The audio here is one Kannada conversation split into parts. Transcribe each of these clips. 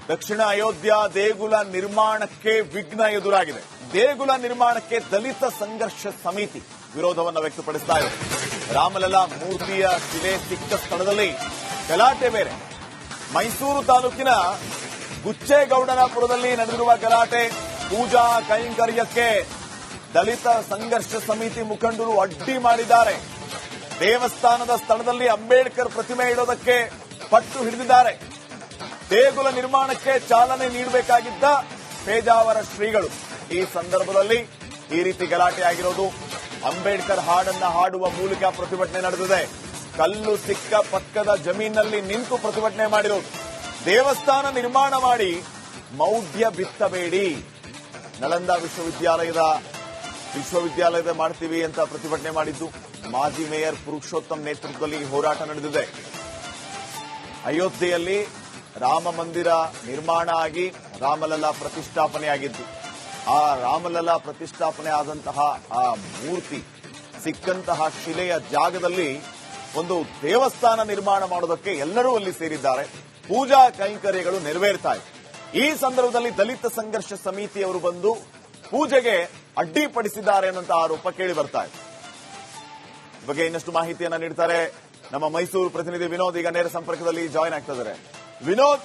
ದಕ್ಷಿಣ ಅಯೋಧ್ಯ ದೇಗುಲ ನಿರ್ಮಾಣಕ್ಕೆ ವಿಘ್ನ ಎದುರಾಗಿದೆ. ದೇಗುಲ ನಿರ್ಮಾಣಕ್ಕೆ ದಲಿತ ಸಂಘರ್ಷ ಸಮಿತಿ ವಿರೋಧವನ್ನು ವ್ಯಕ್ತಪಡಿಸ್ತಾ ಇದೆ. ರಾಮಲಲ್ಲಾ ಮೂರ್ತಿಯ ಶಿಲೆ ಸಿಕ್ಕ ಸ್ಥಳದಲ್ಲಿ ಗಲಾಟೆ ಬೇರೆ. ಮೈಸೂರು ತಾಲೂಕಿನ ಗುಚ್ಚೇಗೌಡನಪುರದಲ್ಲಿ ನಡೆದಿರುವ ಗಲಾಟೆ. ಪೂಜಾ ಕೈಂಕರ್ಯಕ್ಕೆ ದಲಿತ ಸಂಘರ್ಷ ಸಮಿತಿ ಮುಖಂಡರು ಅಡ್ಡಿ ಮಾಡಿದ್ದಾರೆ. ದೇವಸ್ಥಾನದ ಸ್ಥಳದಲ್ಲಿ ಅಂಬೇಡ್ಕರ್ ಪ್ರತಿಮೆ ಇಡೋದಕ್ಕೆ ಪಟ್ಟು ಹಿಡಿದಿದ್ದಾರೆ. ದೇಗುಲ ನಿರ್ಮಾಣಕ್ಕೆ ಚಾಲನೆ ನೀಡಬೇಕಾಗಿದ್ದ ಪೇಜಾವರ ಶ್ರೀಗಳು ಈ ಸಂದರ್ಭದಲ್ಲಿ ಈ ರೀತಿ ಗಲಾಟೆ ಆಗಿರೋದು. ಅಂಬೇಡ್ಕರ್ ಹಾಡನ್ನ ಹಾಡುವ ಮೂಲಕ ಪ್ರತಿಭಟನೆ ನಡೆದಿದೆ. ಕಲ್ಲು ಸಿಕ್ಕ ಪಕ್ಕದ ಜಮೀನಿನಲ್ಲಿ ನಿಂತು ಪ್ರತಿಭಟನೆ ಮಾಡಿರೋದು. ದೇವಸ್ಥಾನ ನಿರ್ಮಾಣ ಮಾಡಿ ಮೌಢ್ಯ ಬಿತ್ತಬೇಡಿ, ನಳಂದ ವಿಶ್ವವಿದ್ಯಾಲಯದ ಮಾಡ್ತೀವಿ ಅಂತ ಪ್ರತಿಭಟನೆ ಮಾಡಿದ್ದು. ಮಾಜಿ ಮೇಯರ್ ಪುರುಷೋತ್ತಮ್ ನೇತೃತ್ವದಲ್ಲಿ ಹೋರಾಟ ನಡೆದಿದೆ. ಅಯೋಧ್ಯೆಯಲ್ಲಿ ರಾಮ ಮಂದಿರ ನಿರ್ಮಾಣ ಆಗಿ ರಾಮಲಲ್ಲಾ ಪ್ರತಿಷ್ಠಾಪನೆಯಾಗಿದ್ದು, ಆ ರಾಮಲಲ್ಲಾ ಪ್ರತಿಷ್ಠಾಪನೆ ಆದಂತಹ ಆ ಮೂರ್ತಿ ಸಿಕ್ಕಂತಹ ಶಿಲೆಯ ಜಾಗದಲ್ಲಿ ಒಂದು ದೇವಸ್ಥಾನ ನಿರ್ಮಾಣ ಮಾಡೋದಕ್ಕೆ ಎಲ್ಲರೂ ಅಲ್ಲಿ ಸೇರಿದ್ದಾರೆ. ಪೂಜಾ ಕೈಂಕರ್ಯಗಳು ನೆರವೇರ್ತಾ ಇದೆ. ಈ ಸಂದರ್ಭದಲ್ಲಿ ದಲಿತ ಸಂಘರ್ಷ ಸಮಿತಿಯವರು ಬಂದು ಪೂಜೆಗೆ ಅಡ್ಡಿಪಡಿಸಿದ್ದಾರೆ ಅನ್ನುವಂಥ ಆರೋಪ ಕೇಳಿ ಬರ್ತಾ ಇದೆ. ಈ ಬಗ್ಗೆ ಇನ್ನಷ್ಟು ಮಾಹಿತಿಯನ್ನ ನೀಡ್ತಾರೆ ನಮ್ಮ ಮೈಸೂರು ಪ್ರತಿನಿಧಿ ವಿನೋದ್. ಈಗ ನೇರ ಸಂಪರ್ಕದಲ್ಲಿ ಜಾಯಿನ್ ಆಗ್ತಾ ಇದ್ದಾರೆ. ವಿನೋದ್,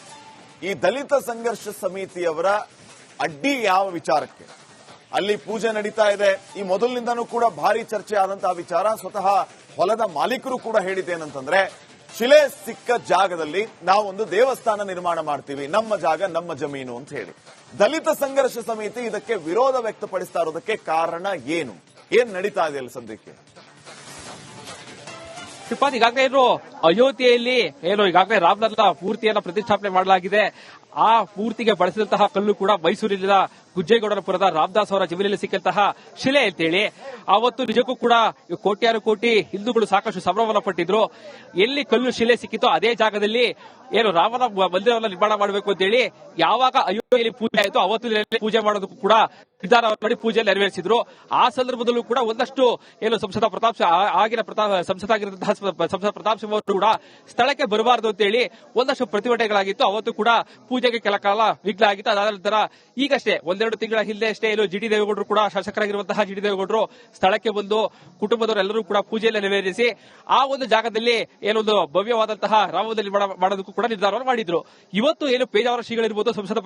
ಈ ದಲಿತ ಸಂಘರ್ಷ ಸಮಿತಿಯವರ ಅಡ್ಡಿ ಯಾವ ವಿಚಾರಕ್ಕೆ? ಅಲ್ಲಿ ಪೂಜೆ ನಡೀತಾ ಇದೆ. ಈ ಮೊದಲಿನಿಂದನೂ ಕೂಡ ಭಾರಿ ಚರ್ಚೆ ಆದಂತಹ ವಿಚಾರ. ಸ್ವತಃ ಹೊಲದ ಮಾಲೀಕರು ಕೂಡ ಹೇಳಿದ್ದೇನಂತಂದ್ರೆ, ಶಿಲೆ ಸಿಕ್ಕ ಜಾಗದಲ್ಲಿ ನಾವೊಂದು ದೇವಸ್ಥಾನ ನಿರ್ಮಾಣ ಮಾಡ್ತೀವಿ, ನಮ್ಮ ಜಾಗ ನಮ್ಮ ಜಮೀನು ಅಂತ ಹೇಳಿ. ದಲಿತ ಸಂಘರ್ಷ ಸಮಿತಿ ಇದಕ್ಕೆ ವಿರೋಧ ವ್ಯಕ್ತಪಡಿಸ್ತಾ ಇರೋದಕ್ಕೆ ಕಾರಣ ಏನು? ಏನ್ ನಡೀತಾ ಇದೆ ಅಲ್ಲಿ ಸದ್ಯಕ್ಕೆ? ಶ್ರೀಪಾದ್, ಈಗಾಗಲೇ ಅಯೋಧ್ಯೆಯಲ್ಲಿ ಈಗಾಗಲೇ ರಾಮಲಲ್ಲಾ ಮೂರ್ತಿಯನ್ನ ಪ್ರತಿಷ್ಠಾಪನೆ ಮಾಡಲಾಗಿದೆ. ಆ ಮೂರ್ತಿಗೆ ಬಳಸಿದಂತಹ ಕಲ್ಲು ಕೂಡ ಮೈಸೂರಿನ ಗುಜ್ಜೇಗೌಡನಪುರದ ರಾಮದಾಸ್ ಅವರ ಜಮೀನಲ್ಲಿ ಸಿಕ್ಕಂತಹ ಶಿಲೆ ಅಂತೇಳಿ ಅವತ್ತು ನಿಜಕ್ಕೂ ಕೂಡ ಕೋಟ್ಯಾನು ಕೋಟಿ ಹಿಂದೂಗಳು ಸಾಕಷ್ಟು ಸಂಭ್ರಮವನ್ನು ಪಟ್ಟಿದ್ರು. ಎಲ್ಲಿ ಕಲ್ಲು ಶಿಲೆ ಸಿಕ್ಕಿತೋ ಅದೇ ಜಾಗದಲ್ಲಿ ರಾಮನ ಮಂದಿರವನ್ನು ನಿರ್ಮಾಣ ಮಾಡಬೇಕು ಅಂತೇಳಿ ಯಾವಾಗ ಅಯೋಧ್ಯೆಯಲ್ಲಿ ಪೂಜೆ ಆಯಿತು ಅವತ್ತು ಪೂಜೆ ಮಾಡೋದಕ್ಕೂ ಕೂಡ ನಿರ್ಧಾರ ಮಾಡಿ ಪೂಜೆ ನೆರವೇರಿಸಿದ್ರು. ಆ ಸಂದರ್ಭದಲ್ಲೂ ಕೂಡ ಒಂದಷ್ಟು ಸಂಸದ ಪ್ರತಾಪ್ ಆಗಿನ ಸಂಸದಾಗಿರುವಂತಹ ಸಂಸದ ಪ್ರತಾಪ್ ಸಿಂಹ ಅವರು ಕೂಡ ಸ್ಥಳಕ್ಕೆ ಬರಬಾರದು ಅಂತೇಳಿ ಒಂದಷ್ಟು ಪ್ರತಿಭಟನೆಗಳಾಗಿತ್ತು. ಅವತ್ತು ಕೂಡ ಪೂಜೆಗೆ ಕೆಲ ಕಾಲ ವಿಘ್ನ ಆಗಿತ್ತು. ಅದಾದ ನಂತರ ಈಗಷ್ಟೇ ಒಂದೆರಡು ತಿಂಗಳ ಹಿಂದೆ ಅಷ್ಟೇ ಜಿಡಿ ದೇವೇಗೌಡರು ಕೂಡ ಶಾಸಕರಾಗಿರುವಂತಹ ಜಿಡಿ ದೇವೇಗೌಡರು ಸ್ಥಳಕ್ಕೆ ಬಂದು ಕುಟುಂಬದವರೆಲ್ಲರೂ ಕೂಡ ಪೂಜೆಯನ್ನು ನೆರವೇರಿಸಿ ಆ ಒಂದು ಜಾಗದಲ್ಲಿ ಏನೊಂದು ಭವ್ಯವಾದಂತಹ ರಾಮಮಂದಿರ ನಿರ್ಮಾಣ ಮಾಡೋದಕ್ಕೂ ಕೂಡ ನಿರ್ಧಾರವನ್ನು ಮಾಡಿದ್ರು. ಇವತ್ತು ಪೇಜಾವರ ಶ್ರೀಗಳಿರ್ಬೋದು, ಸಂಸದ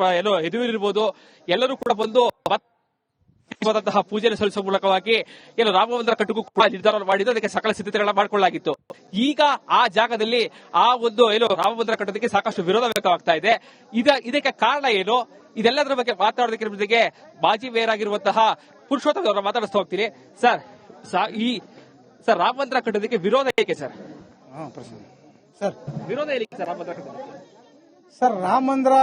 ಯದುವೀರಿರ್ಬೋದು, ಎಲ್ಲರೂ ಕೂಡ ಬಂದು ಪೂಜೆಯನ್ನು ಸಲ್ಲಿಸುವ ಮೂಲಕವಾಗಿ ರಾಮಮಂದಿರ ಕಟ್ಟುಗೂ ಕೂಡ ನಿರ್ಧಾರ ಮಾಡಿದ್ದು. ಅದಕ್ಕೆ ಸಕಲ ಸಿದ್ಧತೆಗಳನ್ನ ಮಾಡಿಕೊಳ್ಳಲಾಗಿತ್ತು. ಈಗ ಆ ಜಾಗದಲ್ಲಿ ಆ ಒಂದು ರಾಮಮಂದಿರ ಕಟ್ಟೋದಕ್ಕೆ ಸಾಕಷ್ಟು ವಿರೋಧ ವ್ಯಕ್ತವಾಗ್ತಾ ಇದೆ. ಇದಕ್ಕೆ ಕಾರಣ ಏನು? ಇದೆಲ್ಲದರ ಬಗ್ಗೆ ಮಾತನಾಡೋದಕ್ಕೆ ಮಾಜಿ ಮೇಯರ್ ಆಗಿರುವಂತಹ ಪುರುಷೋತ್ತಮ ಅವರ ಮಾತಾಡಿಸ್ತಾ ಹೋಗ್ತೀನಿ. ಸರ್ ರಾಮ ಮಂದಿರ ಕಟ್ಟೋದಕ್ಕೆ ವಿರೋಧ ಏಕೆ ಸರ್? ವಿರೋಧ ಏಕೆ ಸರ್ ರಾಮ ಮಂದಿರ ಕಟ್ಟೋದಕ್ಕೆ? ಸರ್, ರಾಮ ಮಂದಿರ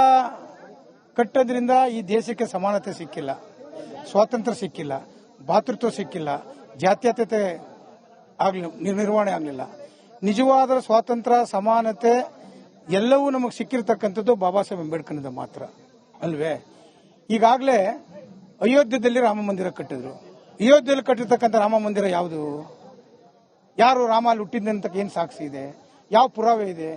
ಕಟ್ಟೋದ್ರಿಂದ ಈ ದೇಶಕ್ಕೆ ಸಮಾನತೆ ಸಿಕ್ಕಿಲ್ಲ, ಸ್ವಾತಂತ್ರ್ಯ ಸಿಕ್ಕಿಲ್ಲ, ಭಾತೃತ್ವ ಸಿಕ್ಕಿಲ್ಲ, ಜಾತ್ಯತೀತತೆ ನಿರ್ವಹಣೆ ಆಗಲಿಲ್ಲ. ನಿಜವಾದ ಸ್ವಾತಂತ್ರ್ಯ, ಸಮಾನತೆ ಎಲ್ಲವೂ ನಮಗೆ ಸಿಕ್ಕಿರ್ತಕ್ಕಂಥದ್ದು ಬಾಬಾ ಸಾಹೇಬ್ ಅಂಬೇಡ್ಕರ್ನಿಂದ ಮಾತ್ರ ಅಲ್ವೇ? ಈಗಾಗಲೇ ಅಯೋಧ್ಯೆಯಲ್ಲಿ ರಾಮ ಮಂದಿರ ಕಟ್ಟಿದ್ರು. ಅಯೋಧ್ಯೆಯಲ್ಲಿ ಕಟ್ಟಿರ್ತಕ್ಕಂಥ ರಾಮ ಮಂದಿರ ಯಾವುದು? ಯಾರು ರಾಮ ಅಲ್ಲಿ ಹುಟ್ಟಿದಂತ ಏನು ಸಾಕ್ಷಿ ಇದೆ? ಯಾವ ಪುರಾವೆ ಇದೆ?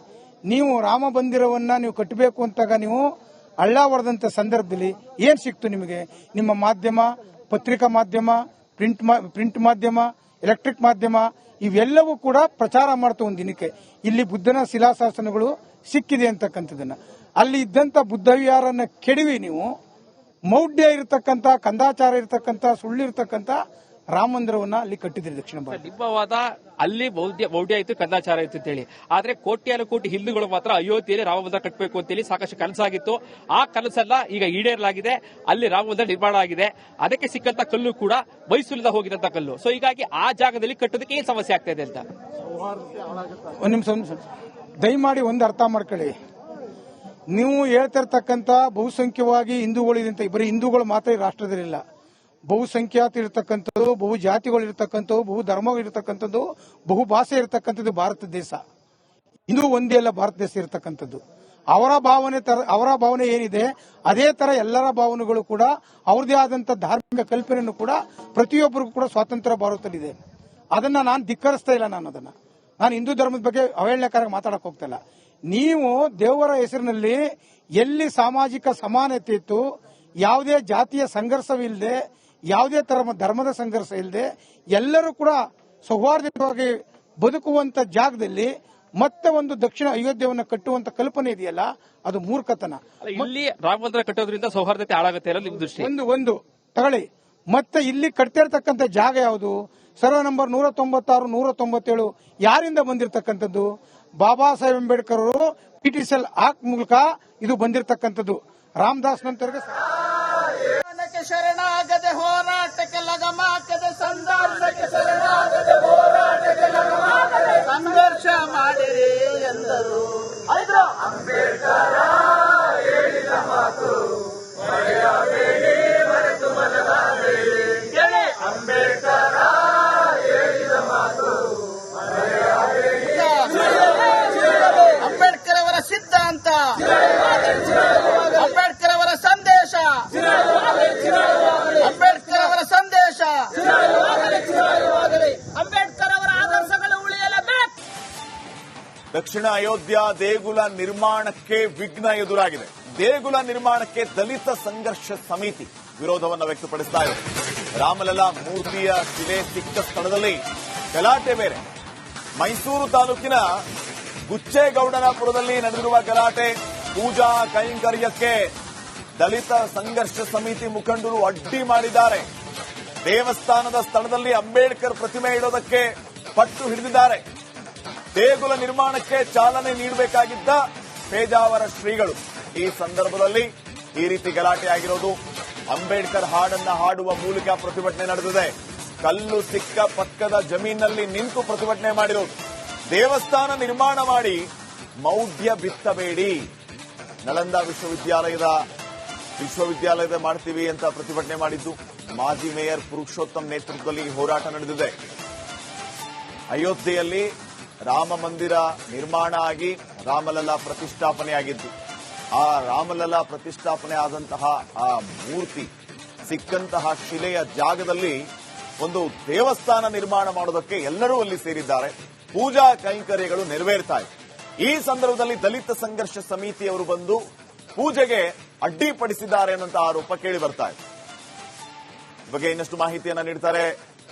ನೀವು ರಾಮ ಮಂದಿರವನ್ನ ನೀವು ಕಟ್ಟಬೇಕು ಅಂತಾಗ ನೀವು ಹಳ್ಳ ಹೊಡೆದಂತ ಸಂದರ್ಭದಲ್ಲಿ ಏನ್ ಸಿಕ್ತು ನಿಮಗೆ? ನಿಮ್ಮ ಮಾಧ್ಯಮ, ಪತ್ರಿಕಾ ಮಾಧ್ಯಮ, ಪ್ರಿಂಟ್ ಮಾಧ್ಯಮ, ಎಲೆಕ್ಟ್ರಿಕ್ ಮಾಧ್ಯಮ ಇವೆಲ್ಲವೂ ಕೂಡ ಪ್ರಚಾರ ಮಾಡ್ತಾ ಒಂದು ದಿನಕ್ಕೆ ಇಲ್ಲಿ ಬುದ್ಧನ ಶಿಲಾಶಾಸನಗಳು ಸಿಕ್ಕಿದೆ ಅಂತಕ್ಕಂಥದನ್ನ. ಅಲ್ಲಿ ಇದ್ದಂತ ಬುದ್ಧ ವಿಹಾರನ್ನ ಕೆಡವಿ ನೀವು ಮೌಢ್ಯ ಇರತಕ್ಕಂತ, ಕಂದಾಚಾರ ಇರತಕ್ಕಂತ, ಸುಳ್ಳಿರ್ತಕ್ಕಂತ ರಾಮ ಮಂದಿರವನ್ನ ಅಲ್ಲಿ ಕಟ್ಟಿದ್ರಿ ದಕ್ಷಿಣ ಭಾರತ. ನಿಮ್ಮ ವಾದ ಅಲ್ಲಿ ಮೌಢ್ಯ ಇತ್ತು, ಕಂದಾಚಾರ ಇತ್ತು ಅಂತೇಳಿ. ಆದ್ರೆ ಕೋಟ್ಯಾನು ಕೋಟಿ ಹಿಂದೂಗಳು ಮಾತ್ರ ಅಯೋಧ್ಯೆಯಲ್ಲಿ ರಾಮ ಮಂದಿರ ಕಟ್ಟಬೇಕು ಅಂತೇಳಿ ಸಾಕಷ್ಟು ಕನಸಾಗಿತ್ತು. ಆ ಕನಸೆಲ್ಲ ಈಗ ಈಡೇರಲಾಗಿದೆ. ಅಲ್ಲಿ ರಾಮ ಮಂದಿರ ನಿರ್ಮಾಣ ಆಗಿದೆ. ಅದಕ್ಕೆ ಸಿಕ್ಕಂತ ಕಲ್ಲು ಕೂಡ ಮೈಸೂರಿಂದ ಹೋಗಿದಂತ ಕಲ್ಲು. ಸೊ ಹೀಗಾಗಿ ಆ ಜಾಗದಲ್ಲಿ ಕಟ್ಟೋದಕ್ಕೆ ಏನ್ ಸಮಸ್ಯೆ ಆಗ್ತಾ ಇದೆ ಅಂತ ಒಂದ್ ನಿಮಿಷ ದಯಮಾಡಿ ಒಂದು ಅರ್ಥ ಮಾಡ್ಕೊಳ್ಳಿ. ನೀವು ಹೇಳ್ತಿರ್ತಕ್ಕಂಥ ಬಹುಸಂಖ್ಯವಾಗಿ ಹಿಂದೂಗಳಿದೆ, ಬರೀ ಹಿಂದೂಗಳು ಮಾತ್ರ ಈ ರಾಷ್ಟ್ರದಲ್ಲಿಲ್ಲ. ಬಹುಸಂಖ್ಯಾತ ಇರತಕ್ಕಂಥದ್ದು, ಬಹು ಜಾತಿಗಳು ಇರತಕ್ಕಂಥದ್ದು, ಬಹು ಧರ್ಮಗಳು ಇರತಕ್ಕಂಥದ್ದು, ಬಹು ಭಾಷೆ ಇರತಕ್ಕಂಥದ್ದು ಭಾರತ ದೇಶ. ಇದು ಒಂದೇ ಅಲ್ಲ ಭಾರತ ದೇಶ ಇರತಕ್ಕಂಥದ್ದು. ಅವರ ಭಾವನೆ ಏನಿದೆ ಅದೇ ತರ ಎಲ್ಲರ ಭಾವನೆಗಳು ಕೂಡ ಅವ್ರದೇ ಆದಂತ ಧಾರ್ಮಿಕ ಕಲ್ಪನೆಯನ್ನು ಕೂಡ ಪ್ರತಿಯೊಬ್ಬರಿಗೂ ಕೂಡ ಸ್ವಾತಂತ್ರ್ಯ ಭಾರತದಲ್ಲಿದೆ. ಅದನ್ನ ನಾನು ಧಿಕ್ಕರಿಸ್ತಾ ಇಲ್ಲ. ನಾನು ಹಿಂದೂ ಧರ್ಮದ ಬಗ್ಗೆ ಅವಹೇಳನಕಾರವಾಗಿ ಮಾತಾಡಕ್ ಹೋಗ್ತಾ ಇಲ್ಲ. ನೀವು ದೇವರ ಹೆಸರಿನಲ್ಲಿ ಎಲ್ಲಿ ಸಾಮಾಜಿಕ ಸಮಾನತೆ ಇತ್ತು, ಯಾವುದೇ ಜಾತಿಯ ಸಂಘರ್ಷವಿಲ್ಲದೆ, ಯಾವುದೇ ಧರ್ಮದ ಸಂಘರ್ಷ ಇಲ್ಲದೆ ಎಲ್ಲರೂ ಕೂಡ ಸೌಹಾರ್ದವಾಗಿ ಬದುಕುವಂತ ಜಾಗದಲ್ಲಿ ಮತ್ತೆ ಒಂದು ದಕ್ಷಿಣ ಅಯೋಧ್ಯೆಯನ್ನು ಕಟ್ಟುವಂತ ಕಲ್ಪನೆ ಇದೆಯಲ್ಲ, ಅದು ಮೂರ್ಖತನ. ಇಲ್ಲಿ ರಾಮ ಮಂದಿರ ಕಟ್ಟೋದ್ರಿಂದ ಸೌಹಾರ್ದತೆ ಹಾಳಾಗುತ್ತೆ ಅನ್ನೋದು ನಿಮ್ಮ ದೃಷ್ಟಿ. ಒಂದು ತಗೊಳ್ಳಿ. ಮತ್ತೆ ಇಲ್ಲಿ ಕಟ್ತಿರ್ತಕ್ಕಂಥ ಜಾಗ ಯಾವುದು? ಸರ್ವೆ ನಂಬರ್ 196, 197 ಯಾರಿಂದ ಬಂದಿರತಕ್ಕಂಥದ್ದು? ಬಾಬಾ ಸಾಹೇಬ್ ಅಂಬೇಡ್ಕರ್ ಅವರು ಪಿಟಿಸಲ್ ಆಕ್ಟ್ ಮೂಲಕ ಇದು ಬಂದಿರತಕ್ಕಂಥದ್ದು. ರಾಮದಾಸ್ ನಂತರಗೆ ಶರಣಾಗದೆ ಹೋರಾಟಕ್ಕೆ ಲಗಮಾಕದೆ, ಸಂಘರ್ಷಕ್ಕೆ ಶರಣಾಗದೆ ಹೋರಾಟಕ್ಕೆ ಲಗಮಾಕದೆ, ಸಂಘರ್ಷ ಮಾಡಿರಿ ಎಂದರು. ಅಂಬೇಡ್ಕರ ಹೇಳಿದ ಮಾತು ಮರೆಯಬೇಡಿ, ಮರೆತು ಮನಗಾಬೇಡಿ. ಅಂಬೇಡ್ಕರ ಹೇಳಿದ ಮಾತು ಮರೆಯಬೇಡಿ. ಅಂಬೇಡ್ಕರ್ ಅವರ ಸಿದ್ಧಾಂತ, ಅಂಬೇಡ್ಕರ್ ಅವರ ಸಂದೇಶ, ಅಂಬೇಡ್ಕರ್ ಅವರ ಸಂದೇಶ, ಅಂಬೇಡ್ಕರ್ ಅವರ ಆದರ್ಶಗಳು ಉಳಿಯಲೇಬೇಕು. ದಕ್ಷಿಣ ಅಯೋಧ್ಯ ದೇಗುಲ ನಿರ್ಮಾಣಕ್ಕೆ ವಿಘ್ನ ಎದುರಾಗಿದೆ. ದೇಗುಲ ನಿರ್ಮಾಣಕ್ಕೆ ದಲಿತ ಸಂಘರ್ಷ ಸಮಿತಿ ವಿರೋಧವನ್ನು ವ್ಯಕ್ತಪಡಿಸ್ತಾ ಇದೆ. ರಾಮಲಲ್ಲಾ ಮೂರ್ತಿಯ ಶಿಲೆ ಸಿಕ್ಕ ಸ್ಥಳದಲ್ಲಿ ಗಲಾಟೆ ಬೇರೆ. ಮೈಸೂರು ತಾಲೂಕಿನ ಗುಚ್ಚೇಗೌಡನಪುರದಲ್ಲಿ ನಡೆದಿರುವ ಗಲಾಟೆ, ಪೂಜಾ ಕೈಂಕರ್ಯಕ್ಕೆ ದಲಿತ ಸಂಘರ್ಷ ಸಮಿತಿ ಮುಖಂಡರು ಅಡ್ಡಿ ಮಾಡಿದ್ದಾರೆ. ದೇವಸ್ಥಾನದ ಸ್ಥಳದಲ್ಲಿ ಅಂಬೇಡ್ಕರ್ ಪ್ರತಿಮೆ ಇಡೋದಕ್ಕೆ ಪಟ್ಟು ಹಿಡಿದಿದ್ದಾರೆ. ದೇಗುಲ ನಿರ್ಮಾಣಕ್ಕೆ ಚಾಲನೆ ನೀಡಬೇಕಾಗಿದ್ದ ಪೇಜಾವರ ಶ್ರೀಗಳು ಈ ಸಂದರ್ಭದಲ್ಲಿ ಈ ರೀತಿ ಗಲಾಟೆ ಆಗಿರೋದು. ಅಂಬೇಡ್ಕರ್ ಹಾಡನ್ನ ಹಾಡುವ ಮೂಲಕ ಪ್ರತಿಭಟನೆ ನಡೆದಿದೆ. ಕಲ್ಲು ಸಿಕ್ಕ ಪಕ್ಕದ ಜಮೀನಿನಲ್ಲಿ ನಿಂತು ಪ್ರತಿಭಟನೆ ಮಾಡಿರೋದು. ದೇವಸ್ಥಾನ ನಿರ್ಮಾಣ ಮಾಡಿ ಮೌಢ್ಯ ಬಿತ್ತಬೇಡಿ, ನಳಂದ ವಿಶ್ವವಿದ್ಯಾಲಯದ ಮಾಡ್ತೀವಿ ಅಂತ ಪ್ರತಿಭಟನೆ ಮಾಡಿದ್ದು. ಮಾಜಿ ಮೇಯರ್ ಪುರುಷೋತ್ತಮ್ ನೇತೃತ್ವದಲ್ಲಿ ಹೋರಾಟ ನಡೆದಿದೆ. ಅಯೋಧ್ಯೆಯಲ್ಲಿ ರಾಮ ಮಂದಿರ ನಿರ್ಮಾಣ ಆಗಿ ರಾಮಲಲ್ಲಾ ಪ್ರತಿಷ್ಠಾಪನೆಯಾಗಿದ್ದು, ಆ ರಾಮಲಲ್ಲಾ ಪ್ರತಿಷ್ಠಾಪನೆ ಆದಂತಹ ಆ ಮೂರ್ತಿ ಸಿಕ್ಕಂತಹ ಶಿಲೆಯ ಜಾಗದಲ್ಲಿ ಒಂದು ದೇವಸ್ಥಾನ ನಿರ್ಮಾಣ ಮಾಡೋದಕ್ಕೆ ಎಲ್ಲರೂ ಅಲ್ಲಿ ಸೇರಿದ್ದಾರೆ. ಪೂಜಾ ಕೈಂಕರ್ಯಗಳು ನೆರವೇರ್ತಾ ಇದೆ. ಈ ಸಂದರ್ಭದಲ್ಲಿ ದಲಿತ ಸಂಘರ್ಷ ಸಮಿತಿಯವರು ಬಂದು ಪೂಜೆಗೆ ಅಡ್ಡಿಪಡಿಸಿದ್ದಾರೆ ಅನ್ನುವಂತ ಆರೋಪ ಕೇಳಿ ಬರ್ತಾ ಇದೆ. ಈ ಬಗ್ಗೆ ಇನ್ನಷ್ಟು ಮಾಹಿತಿಯನ್ನ ನೀಡ್ತಾರೆ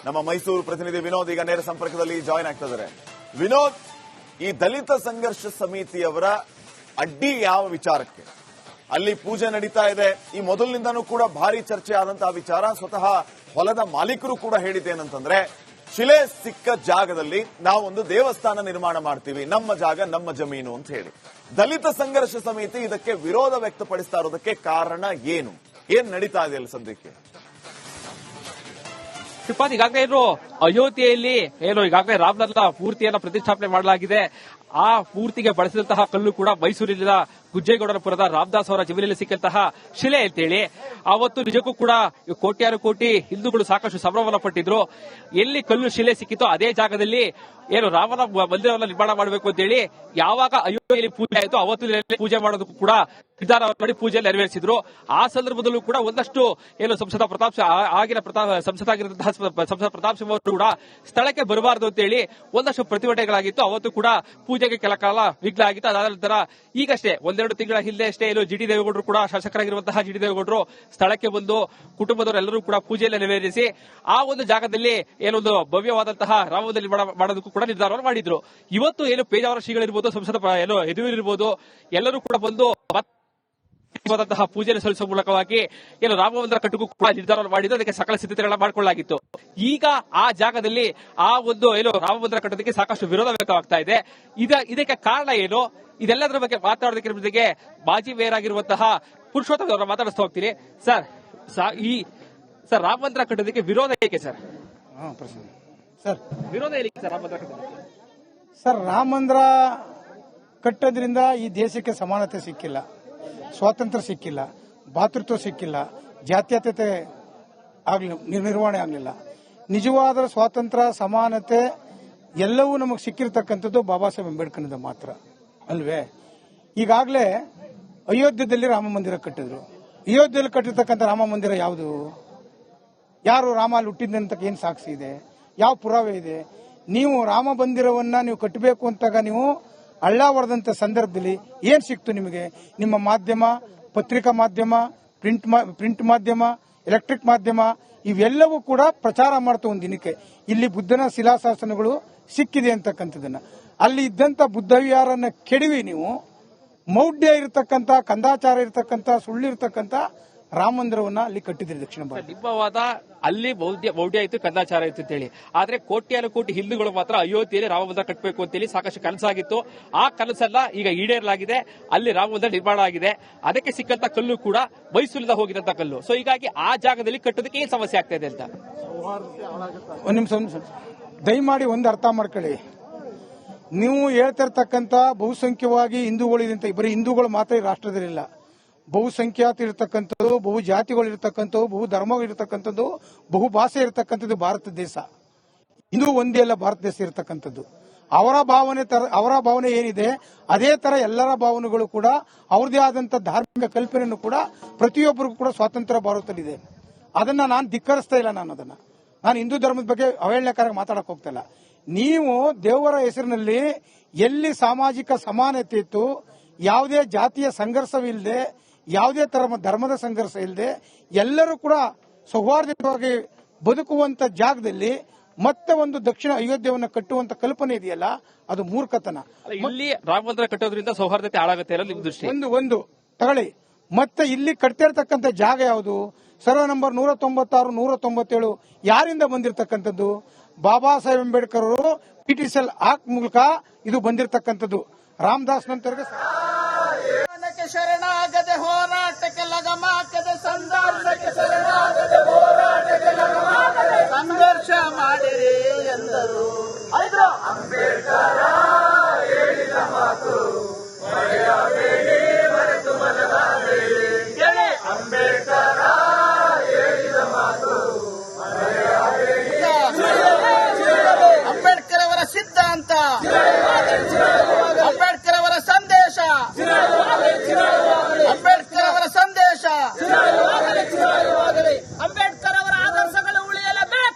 ನಮ್ಮ ಮೈಸೂರು ಪ್ರತಿನಿಧಿ ವಿನೋದ್. ಈಗ ನೇರ ಸಂಪರ್ಕದಲ್ಲಿ ಜಾಯಿನ್ ಆಗ್ತಾ ಇದ್ದಾರೆ. ವಿನೋದ್, ಈ ದಲಿತ ಸಂಘರ್ಷ ಸಮಿತಿಯವರ ಅಡ್ಡಿ ಯಾವ ವಿಚಾರಕ್ಕೆ? ಅಲ್ಲಿ ಪೂಜೆ ನಡೀತಾ ಇದೆ. ಈ ಮೊದಲಿನಿಂದನೂ ಕೂಡ ಭಾರಿ ಚರ್ಚೆ ಆದಂತಹ ವಿಚಾರ. ಸ್ವತಃ ಹೊಲದ ಮಾಲೀಕರು ಕೂಡ ಹೇಳಿದ್ದೇನಂತಂದ್ರೆ, ಶಿಲೆ ಸಿಕ್ಕ ಜಾಗದಲ್ಲಿ ನಾವೊಂದು ದೇವಸ್ಥಾನ ನಿರ್ಮಾಣ ಮಾಡ್ತೀವಿ, ನಮ್ಮ ಜಾಗ ನಮ್ಮ ಜಮೀನು ಅಂತ ಹೇಳಿ. ದಲಿತ ಸಂಘರ್ಷ ಸಮಿತಿ ಇದಕ್ಕೆ ವಿರೋಧ ವ್ಯಕ್ತಪಡಿಸ್ತಾ ಇರೋದಕ್ಕೆ ಕಾರಣ ಏನು? ಏನ್ ನಡೀತಾ ಇದೆ ಅಲ್ಲಿ ಸದ್ಯಕ್ಕೆ? ಶ್ರೀಪಾದ್, ಈಗಾಗಲೇ ಅಯೋಧ್ಯೆಯಲ್ಲಿ ಈಗಾಗಲೇ ರಾಮಲಲ್ಲಾ ಮೂರ್ತಿಯನ್ನ ಪ್ರತಿಷ್ಠಾಪನೆ ಮಾಡಲಾಗಿದೆ. ಆ ಮೂರ್ತಿಗೆ ಬಳಸಿದಂತಹ ಕಲ್ಲು ಕೂಡ ಮೈಸೂರಿನ ಗುಜ್ಜೇಗೌಡನಪುರದ ರಾಮದಾಸ್ ಅವರ ಜಮೀನಲ್ಲಿ ಸಿಕ್ಕಂತಹ ಶಿಲೆ ಅಂತೇಳಿ ಅವತ್ತು ನಿಜಕ್ಕೂ ಕೂಡ ಕೋಟ್ಯಾನು ಕೋಟಿ ಹಿಂದೂಗಳು ಸಾಕಷ್ಟು ಸಂಭ್ರಮವನ್ನು ಪಟ್ಟಿದ್ರು. ಎಲ್ಲಿ ಕಲ್ಲು ಶಿಲೆ ಸಿಕ್ಕಿತೋ ಅದೇ ಜಾಗದಲ್ಲಿ ರಾಮನ ಮಂದಿರವನ್ನು ನಿರ್ಮಾಣ ಮಾಡಬೇಕು ಅಂತೇಳಿ ಯಾವಾಗ ಅಯೋಧ್ಯೆಯಲ್ಲಿ ಪೂಜೆ ಆಯಿತು ಅವತ್ತು ಪೂಜೆ ಮಾಡೋದಕ್ಕೂ ಕೂಡ ನಿರ್ಧಾರ ಮಾಡಿ ಪೂಜೆ ನೆರವೇರಿಸಿದ್ರು. ಆ ಸಂದರ್ಭದಲ್ಲೂ ಕೂಡ ಒಂದಷ್ಟು ಸಂಸದ ಸಂಸದ ಪ್ರತಾಪ್ ಸಿಂಹ ಅವರು ಕೂಡ ಸ್ಥಳಕ್ಕೆ ಬರಬಾರದು ಅಂತೇಳಿ ಒಂದಷ್ಟು ಪ್ರತಿಭಟನೆಗಳಾಗಿತ್ತು. ಅವತ್ತು ಕೂಡ ಪೂಜೆಗೆ ಕೆಲ ಕಾಲ ವಿಘ್ನ ಆಗಿತ್ತು. ಅದಾದ ನಂತರ ಈಗಷ್ಟೇ ಒಂದೆರಡು ತಿಂಗಳ ಹಿಂದೆ ಅಷ್ಟೇ ಜಿಡಿ ದೇವೇಗೌಡರು ಕೂಡ, ಶಾಸಕರಾಗಿರುವಂತಹ ಜಿಡಿ ದೇವೇಗೌಡರು ಸ್ಥಳಕ್ಕೆ ಬಂದು ಕುಟುಂಬದವರೆಲ್ಲರೂ ಕೂಡ ಪೂಜೆಯನ್ನು ನೆರವೇರಿಸಿ ಆ ಒಂದು ಜಾಗದಲ್ಲಿ ಏನೊಂದು ಭವ್ಯವಾದಂತಹ ರಾಮಮಂದಿರ ನಿರ್ಮಾಣ ಮಾಡೋದಕ್ಕೂ ಕೂಡ ನಿರ್ಧಾರವನ್ನು ಮಾಡಿದ್ರು. ಇವತ್ತು ಪೇಜಾವರ ಶ್ರೀಗಳಿರ್ಬೋದು, ಸಂಸದ ಯದುವೀರಿರ್ಬೋದು, ಎಲ್ಲರೂ ಕೂಡ ಬಂದು ಪೂಜೆಯನ್ನು ಸಲ್ಲಿಸುವ ಮೂಲಕವಾಗಿ ರಾಮ ಮಂದಿರ ಕಟ್ಟುಗೂ ಕೂಡ ನಿರ್ಧಾರ ಮಾಡಿದ್ದು. ಅದಕ್ಕೆ ಸಕಲ ಸಿದ್ಧತೆಗಳನ್ನ ಮಾಡಿಕೊಳ್ಳಲಾಗಿತ್ತು. ಈಗ ಆ ಜಾಗದಲ್ಲಿ ಆ ಒಂದು ರಾಮ ಮಂದಿರ ಕಟ್ಟೋದಕ್ಕೆ ಸಾಕಷ್ಟು ವಿರೋಧ ವ್ಯಕ್ತವಾಗ್ತಾ ಇದೆ. ಇದಕ್ಕೆ ಕಾರಣ ಏನು? ಇದೆಲ್ಲದರ ಬಗ್ಗೆ ಮಾತಾಡೋದಕ್ಕೆ ಜೊತೆಗೆ ಮಾಜಿ ಮೇಯರ್ ಆಗಿರುವಂತಹ ಪುರುಷೋತ್ತಮ್ ಅವರ ಮಾತಾಡಿಸ್ತಾ ಹೋಗ್ತೀನಿ. ಸರ್ ರಾಮ ಮಂದಿರ ಕಟ್ಟೋದಕ್ಕೆ ವಿರೋಧ ಏಕೆ ಸರ್? ವಿರೋಧ ಏಕೆ ಸರ್ ರಾಮ ಮಂದಿರ ಕಟ್ಟೋದಕ್ಕೆ? ಸರ್, ರಾಮ ಮಂದಿರ ಕಟ್ಟೋದ್ರಿಂದ ಈ ದೇಶಕ್ಕೆ ಸಮಾನತೆ ಸಿಕ್ಕಿಲ್ಲ, ಸ್ವಾತಂತ್ರ್ಯ ಸಿಕ್ಕಿಲ್ಲ, ಭಾತೃತ್ವ ಸಿಕ್ಕಿಲ್ಲ, ಜಾತ್ಯತೀತತೆ ನಿರ್ವಹಣೆ ಆಗಲಿಲ್ಲ. ನಿಜವಾದ ಸ್ವಾತಂತ್ರ್ಯ, ಸಮಾನತೆ ಎಲ್ಲವೂ ನಮಗೆ ಸಿಕ್ಕಿರ್ತಕ್ಕಂಥದ್ದು ಬಾಬಾ ಸಾಹೇಬ್ ಅಂಬೇಡ್ಕರ್ನಿಂದ ಮಾತ್ರ ಅಲ್ವೇ? ಈಗಾಗಲೇ ಅಯೋಧ್ಯೆಯಲ್ಲಿ ರಾಮ ಮಂದಿರ ಕಟ್ಟಿದ್ರು. ಅಯೋಧ್ಯೆಯಲ್ಲಿ ಕಟ್ಟಿರ್ತಕ್ಕಂಥ ರಾಮ ಮಂದಿರ ಯಾವುದು? ಯಾರು ರಾಮ ಅಲ್ಲಿ ಹುಟ್ಟಿದಂತ ಏನು ಸಾಕ್ಷಿ ಇದೆ? ಯಾವ ಪುರಾವೆ ಇದೆ? ನೀವು ರಾಮ ಮಂದಿರವನ್ನ ನೀವು ಕಟ್ಟಬೇಕು ಅಂತಾಗ ನೀವು ಹಳ್ಳ ಹೊಡೆದಂತ ಸಂದರ್ಭದಲ್ಲಿ ಏನ್ ಸಿಕ್ತು ನಿಮಗೆ? ನಿಮ್ಮ ಮಾಧ್ಯಮ, ಪತ್ರಿಕಾ ಮಾಧ್ಯಮ, ಪ್ರಿಂಟ್ ಮಾಧ್ಯಮ, ಎಲೆಕ್ಟ್ರಿಕ್ ಮಾಧ್ಯಮ ಇವೆಲ್ಲವೂ ಕೂಡ ಪ್ರಚಾರ ಮಾಡ್ತಾ ಒಂದು ದಿನಕ್ಕೆ ಇಲ್ಲಿ ಬುದ್ಧನ ಶಿಲಾಶಾಸನಗಳು ಸಿಕ್ಕಿದೆ ಅಂತಕ್ಕಂಥದನ್ನ. ಅಲ್ಲಿ ಇದ್ದಂತ ಬುದ್ಧ ವಿಹಾರನ್ನ ಕೆಡವಿ ನೀವು ಮೌಢ್ಯ ಇರತಕ್ಕಂತ, ಕಂದಾಚಾರ ಇರತಕ್ಕಂತ, ಸುಳ್ಳಿರ್ತಕ್ಕಂತ ರಾಮ ಮಂದಿರವನ್ನ ಅಲ್ಲಿ ಕಟ್ಟಿದ್ರಿ ದಕ್ಷಿಣ ಭಾರತ. ನಿಮ್ಮ ವಾದ ಅಲ್ಲಿ ಮೌಢ್ಯ ಇತ್ತು, ಕಂದಾಚಾರ ಇತ್ತು ಅಂತೇಳಿ. ಆದ್ರೆ ಕೋಟ್ಯಾನು ಕೋಟಿ ಹಿಂದೂಗಳು ಮಾತ್ರ ಅಯೋಧ್ಯೆಯಲ್ಲಿ ರಾಮ ಮಂದಿರ ಕಟ್ಟಬೇಕು ಅಂತೇಳಿ ಸಾಕಷ್ಟು ಕನಸಾಗಿತ್ತು. ಆ ಕನಸಲ್ಲ ಈಗ ಈಡೇರಲಾಗಿದೆ. ಅಲ್ಲಿ ರಾಮ ಮಂದಿರ ನಿರ್ಮಾಣ ಆಗಿದೆ. ಅದಕ್ಕೆ ಸಿಕ್ಕಂತ ಕಲ್ಲು ಕೂಡ ಮೈಸೂರಿಂದ ಹೋಗಿದಂತ ಕಲ್ಲು. ಸೊ ಹೀಗಾಗಿ ಆ ಜಾಗದಲ್ಲಿ ಕಟ್ಟೋದಕ್ಕೆ ಏನ್ ಸಮಸ್ಯೆ ಆಗ್ತಾ ಇದೆ ಅಂತ ಒಂದ್ ನಿಮಿಷ ದಯಮಾಡಿ ಒಂದು ಅರ್ಥ ಮಾಡ್ಕೊಳ್ಳಿ. ನೀವು ಹೇಳ್ತಿರ್ತಕ್ಕಂಥ ಬಹುಸಂಖ್ಯವಾಗಿ ಹಿಂದೂಗಳಿದೆ ಅಂತ, ಬರೀ ಹಿಂದೂಗಳು ಮಾತ್ರ ಈ ರಾಷ್ಟ್ರದಲ್ಲಿಲ್ಲ. ಬಹುಸಂಖ್ಯಾತ ಇರತಕ್ಕಂಥದ್ದು, ಬಹು ಜಾತಿಗಳು ಇರತಕ್ಕಂಥದ್ದು, ಬಹು ಧರ್ಮಗಳು ಇರತಕ್ಕಂಥದ್ದು, ಬಹು ಭಾಷೆ ಇರತಕ್ಕಂಥದ್ದು ಭಾರತ ದೇಶ. ಹಿಂದೂ ಒಂದೇ ಅಲ್ಲ ಭಾರತ ದೇಶ ಇರತಕ್ಕಂಥದ್ದು. ಅವರ ಭಾವನೆ ಏನಿದೆ ಅದೇ ತರ ಎಲ್ಲರ ಭಾವನೆಗಳು ಕೂಡ ಅವ್ರದೇ ಆದಂತ ಧಾರ್ಮಿಕ ಕಲ್ಪನೆಯನ್ನು ಕೂಡ ಪ್ರತಿಯೊಬ್ಬರಿಗೂ ಕೂಡ ಸ್ವಾತಂತ್ರ್ಯ ಭಾರತದಲ್ಲಿದೆ. ಅದನ್ನ ನಾನು ಧಿಕ್ಕರಿಸ್ತಾ ಇಲ್ಲ. ನಾನು ಹಿಂದೂ ಧರ್ಮದ ಬಗ್ಗೆ ಅವಹೇಳನಕಾರವಾಗಿ ಮಾತಾಡಕ್ ಹೋಗ್ತಾ ಇಲ್ಲ. ನೀವು ದೇವರ ಹೆಸರಿನಲ್ಲಿ ಎಲ್ಲಿ ಸಾಮಾಜಿಕ ಸಮಾನತೆ ಇತ್ತು, ಯಾವುದೇ ಜಾತಿಯ ಸಂಘರ್ಷವಿಲ್ಲದೆ, ಯಾವುದೇ ಧರ್ಮದ ಸಂಘರ್ಷ ಇಲ್ಲದೆ ಎಲ್ಲರೂ ಕೂಡ ಸೌಹಾರ್ದಯುತವಾಗಿ ಬದುಕುವಂತ ಜಾಗದಲ್ಲಿ ಮತ್ತೆ ಒಂದು ದಕ್ಷಿಣ ಅಯೋಧ್ಯೆಯನ್ನು ಕಟ್ಟುವಂತ ಕಲ್ಪನೆ ಇದೆಯಲ್ಲ, ಅದು ಮೂರ್ಖತನ. ಇಲ್ಲಿ ರಾಮ ಮಂದಿರ ಕಟ್ಟೋದ್ರಿಂದ ಸೌಹಾರ್ದತೆ ಹಾಳಾಗುತ್ತೆ ಅನ್ನೋದು ನಿಮ್ಮ ದೃಷ್ಟಿ. ಒಂದು ತಗೊಳ್ಳಿ. ಮತ್ತೆ ಇಲ್ಲಿ ಕಟ್ತಿರ್ತಕ್ಕಂಥ ಜಾಗ ಯಾವುದು? ಸರ್ವೆ ನಂಬರ್ 196, 197 ಯಾರಿಂದ ಬಂದಿರತಕ್ಕಂಥದ್ದು? ಬಾಬಾ ಸಾಹೇಬ್ ಅಂಬೇಡ್ಕರ್ ಅವರು ಪಿಟಿಷನ್ ಆಕ್ಟ್ ಮೂಲಕ ಇದು ಬಂದಿರತಕ್ಕಂಥದ್ದು. ರಾಮದಾಸ್ ನಂತರ ಶರಣಾಗದೆ ಹೋರಾಟಕ್ಕೆ ಲಗಮಾಕದೆ, ಸಂಘರ್ಷಕ್ಕೆ ಶರಣಾಗದೆ ಹೋರಾಟಕ್ಕೆ ಲಗಮಾಕದೆ, ಸಂಘರ್ಷ ಮಾಡಿರಿ ಎಂದರು. ಅಂಬೇಡ್ಕರ ಹೇಳಿದ ಮಾತು ಮರೆಯಬೇಡಿ, ಮರೆತು ಮನದಾಗಬೇಡಿ. ಅಂಬೇಡ್ಕರ ಹೇಳಿದ ಮಾತು ಮರೆಯಬೇಡಿ. ಅಂಬೇಡ್ಕರ್ ಅವರ ಸಿದ್ಧಾಂತ